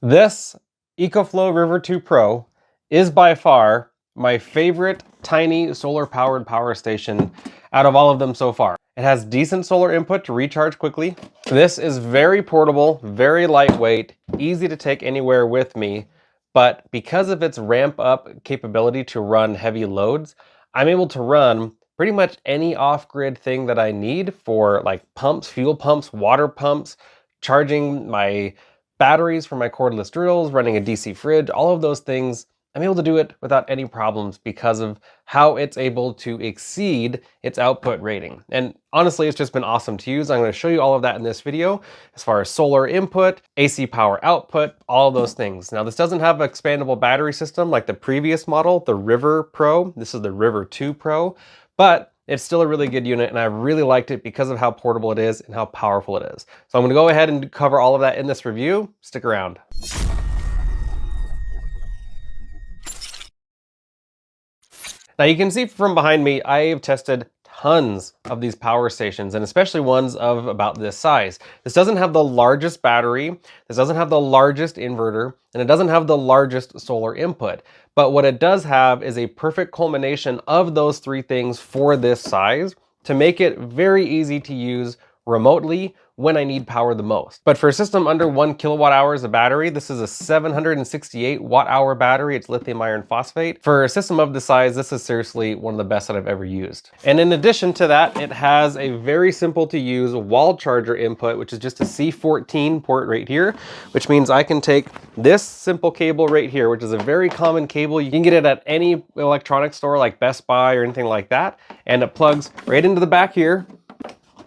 This EcoFlow River 2 Pro is by far my favorite tiny solar-powered power station out of all of them so far. It has decent solar input to recharge quickly. This is very portable, very lightweight, easy to take anywhere with me, but because of its ramp-up capability to run heavy loads, I'm able to run pretty much any off-grid thing that I need for like pumps, fuel pumps, water pumps, charging my batteries for my cordless drills, running a DC fridge, all of those things. I'm able to do it without any problems because of how it's able to exceed its output rating. And honestly, it's just been awesome to use. I'm going to show you all of that in this video, as far as solar input, AC power output, all of those things. Now, this doesn't have an expandable battery system like the previous model, the River Pro. This is the River 2 Pro, but it's still a really good unit, and I really liked it because of how portable it is and how powerful it is. So I'm going to go ahead and cover all of that in this review. Stick around. Now you can see from behind me, I've tested tons of these power stations, and especially ones of about this size. This doesn't have the largest battery, this doesn't have the largest inverter, and it doesn't have the largest solar input. But what it does have is a perfect culmination of those three things for this size to make it very easy to use remotely when I need power the most. But for a system under 1 kilowatt hours of battery, this is a 768 watt hour battery. It's lithium iron phosphate. For a system of this size, this is seriously one of the best that I've ever used. And in addition to that, it has a very simple to use wall charger input, which is just a C14 port right here, which means I can take this simple cable right here, which is a very common cable. You can get it at any electronics store like Best Buy or anything like that. And it plugs right into the back here.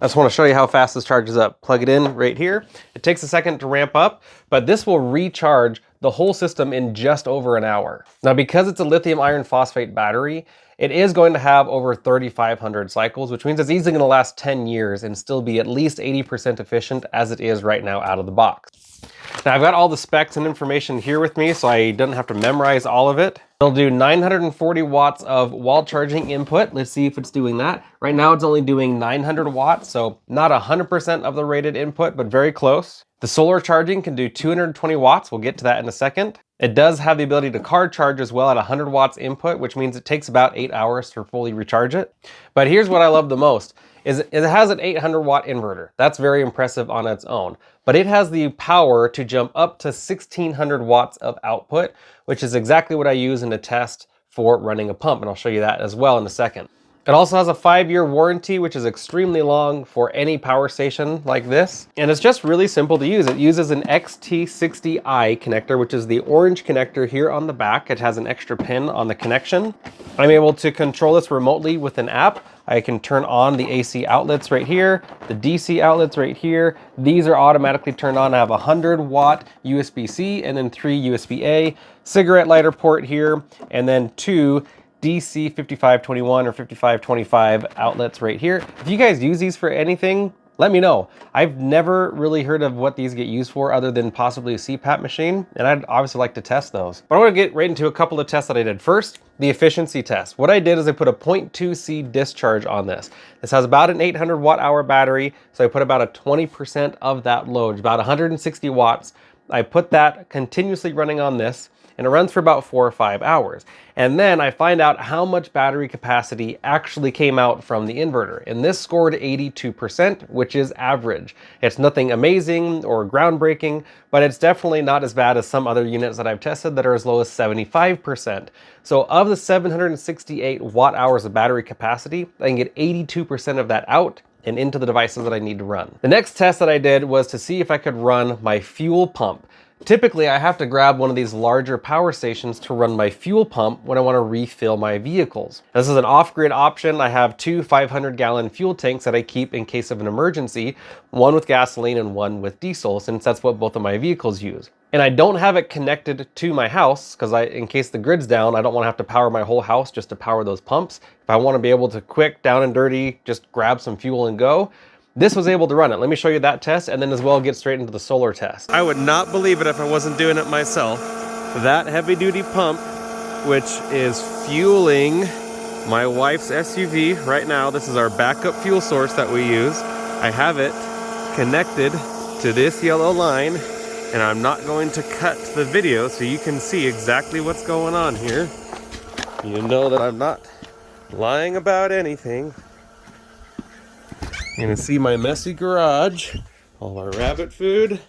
I just want to show you how fast this charges up. Plug it in right here. It takes a second to ramp up, but this will recharge the whole system in just over an hour. Now, because it's a lithium iron phosphate battery, it is going to have over 3,500 cycles, which means it's easily going to last 10 years and still be at least 80% efficient as it is right now out of the box. Now, I've got all the specs and information here with me, so I don't have to memorize all of it. It'll do 940 watts of wall charging input. Let's see if it's doing that. Right now, it's only doing 900 watts, so not 100% of the rated input, but very close. The solar charging can do 220 watts. We'll get to that in a second. It does have the ability to car charge as well at 100 watts input, which means it takes about 8 hours to fully recharge it. But here's what I love the most. It has an 800 watt inverter. That's very impressive on its own. But it has the power to jump up to 1,600 watts of output, which is exactly what I use in a test for running a pump. And I'll show you that as well in a second. It also has a 5-year warranty, which is extremely long for any power station like this. And it's just really simple to use. It uses an XT60i connector, which is the orange connector here on the back. It has an extra pin on the connection. I'm able to control this remotely with an app. I can turn on the AC outlets right here, the DC outlets right here. These are automatically turned on. I have a 100 watt USB-C and then 3 USB-A, cigarette lighter port here, and then 2 DC 5521 or 5525 outlets right here. If you guys use these for anything, let me know. I've never really heard of what these get used for other than possibly a CPAP machine, and I'd obviously like to test those. But I want to get right into a couple of tests that I did. First, the efficiency test. What I did is I put a 0.2C discharge on this. This has about an 800 watt hour battery, so I put about a 20% of that load, about 160 watts. I put that continuously running on this, and it runs for about 4 or 5 hours. And then I find out how much battery capacity actually came out from the inverter. And this scored 82%, which is average. It's nothing amazing or groundbreaking, but it's definitely not as bad as some other units that I've tested that are as low as 75%. So of the 768 watt hours of battery capacity, I can get 82% of that out and into the devices that I need to run. The next test that I did was to see if I could run my fuel pump. Typically, I have to grab one of these larger power stations to run my fuel pump when I want to refill my vehicles. This is an off-grid option. I have 2 500-gallon fuel tanks that I keep in case of an emergency, one with gasoline and one with diesel, since that's what both of my vehicles use. And I don't have it connected to my house because in case the grid's down, I don't want to have to power my whole house just to power those pumps. If I want to be able to quick, down and dirty, just grab some fuel and go, this was able to run it. Let me show you that test and then as well get straight into the solar test. I would not believe it if I wasn't doing it myself. That heavy duty pump, which is fueling my wife's SUV right now. This is our backup fuel source that we use. I have it connected to this yellow line And I'm not going to cut the video so you can see exactly what's going on here. You know that I'm not lying about anything. You're gonna see my messy garage, all my rabbit food.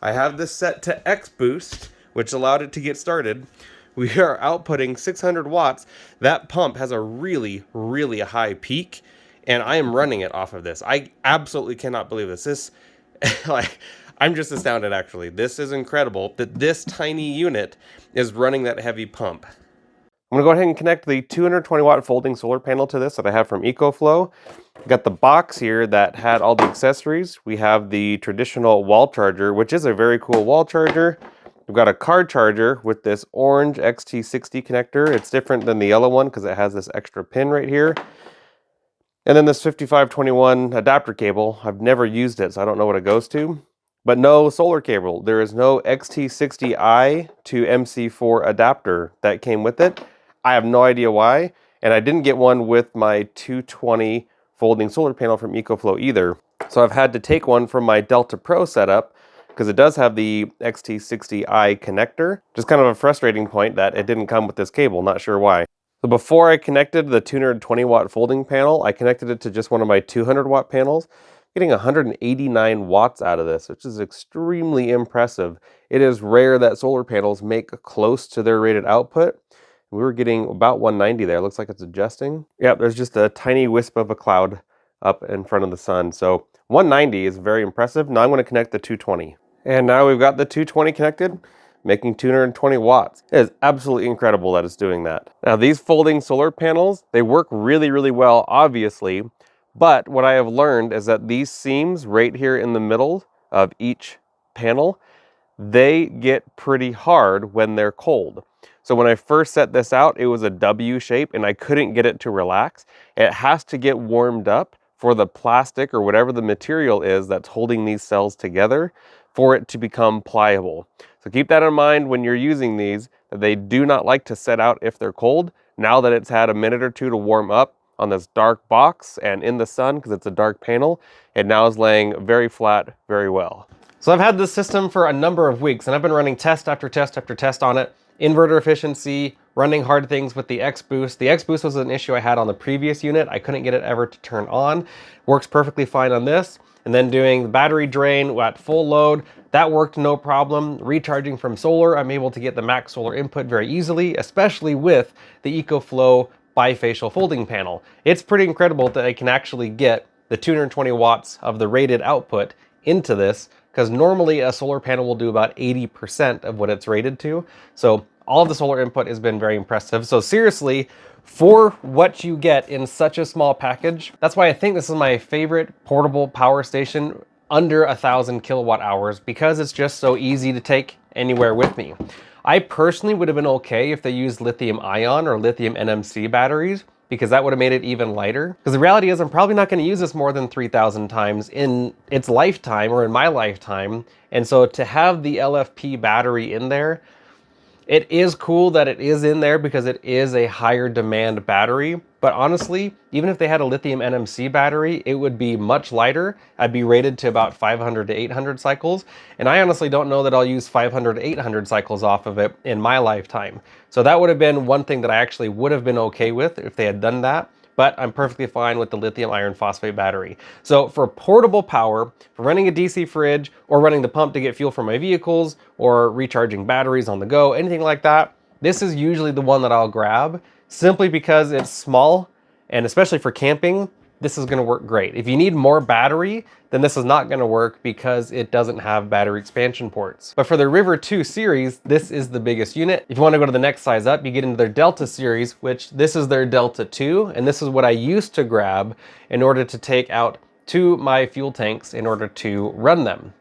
I have this set to X boost, which allowed it to get started. We are outputting 600 watts. That pump has a really, really high peak, and I am running it off of this. I absolutely cannot believe this. This, like, I'm just astounded actually. This is incredible that this tiny unit is running that heavy pump. I'm gonna go ahead and connect the 220 watt folding solar panel to this that I have from EcoFlow. Got the box here that had all the accessories. We have the traditional wall charger, which is a very cool wall charger. We've got a car charger with this orange XT60 connector. It's different than the yellow one because it has this extra pin right here. And then this 5521 adapter cable. I've never used it, so I don't know what it goes to. But no solar cable. There is no XT60i to MC4 adapter that came with it. I have no idea why. And I didn't get one with my 220 folding solar panel from EcoFlow either. So I've had to take one from my Delta Pro setup because it does have the XT60i connector. Just kind of a frustrating point that it didn't come with this cable, not sure why. So before I connected the 220 watt folding panel, I connected it to just one of my 200 watt panels, getting 189 watts out of this, which is extremely impressive. It is rare that solar panels make close to their rated output. We were getting about 190 there. Looks like it's adjusting. Yeah, there's just a tiny wisp of a cloud up in front of the sun. So 190 is very impressive. Now I'm going to connect the 220. And now we've got the 220 connected, making 220 watts. It is absolutely incredible that it's doing that. Now these folding solar panels, they work really, really well, obviously. But what I have learned is that these seams right here in the middle of each panel, they get pretty hard when they're cold. So when I first set this out, it was a W shape and I couldn't get it to relax. It has to get warmed up for the plastic or whatever the material is that's holding these cells together for it to become pliable. So keep that in mind when you're using these, that they do not like to set out if they're cold. Now that it's had a minute or two to warm up on this dark box and in the sun, because it's a dark panel, it now is laying very flat, very well. So I've had this system for a number of weeks and I've been running test after test after test on it. Inverter efficiency, running hard things with the X-Boost. The X-Boost was an issue I had on the previous unit. I couldn't get it ever to turn on. Works perfectly fine on this. And then doing the battery drain at full load, that worked no problem. Recharging from solar, I'm able to get the max solar input very easily, especially with the EcoFlow bifacial folding panel. It's pretty incredible that I can actually get the 220 watts of the rated output into this, because normally a solar panel will do about 80% of what it's rated to. So all of the solar input has been very impressive. So seriously, for what you get in such a small package, that's why I think this is my favorite portable power station under 1,000 kilowatt hours, because it's just so easy to take anywhere with me. I personally would have been okay if they used lithium ion or lithium NMC batteries, because that would have made it even lighter. Because the reality is I'm probably not going to use this more than 3,000 times in its lifetime or in my lifetime. And so to have the LFP battery in there, it is cool that it is in there because it is a higher demand battery. But honestly, even if they had a lithium NMC battery, it would be much lighter. I'd be rated to about 500 to 800 cycles. And I honestly don't know that I'll use 500 to 800 cycles off of it in my lifetime. So that would have been one thing that I actually would have been okay with if they had done that. But I'm perfectly fine with the lithium iron phosphate battery. So for portable power, for running a DC fridge or running the pump to get fuel for my vehicles or recharging batteries on the go, anything like that, this is usually the one that I'll grab simply because it's small, and especially for camping, this is gonna work great. If you need more battery, then this is not gonna work because it doesn't have battery expansion ports. But for the River 2 series, this is the biggest unit. If you wanna go to the next size up, you get into their Delta series, which this is their Delta 2, and this is what I used to grab in order to take out to my fuel tanks in order to run them.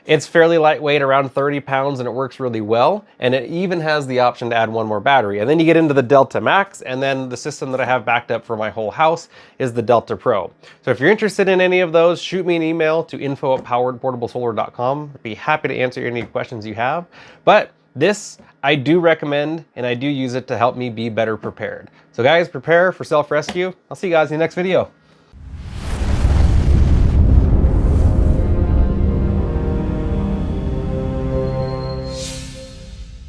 It's fairly lightweight, around 30 pounds, and it works really well. And it even has the option to add one more battery. And then you get into the Delta Max, and then the system that I have backed up for my whole house is the Delta Pro. So if you're interested in any of those, shoot me an email to info@poweredportablesolar.com. I'd be happy to answer any questions you have. But this I do recommend, and I do use it to help me be better prepared. So guys, prepare for self-rescue. I'll see you guys in the next video.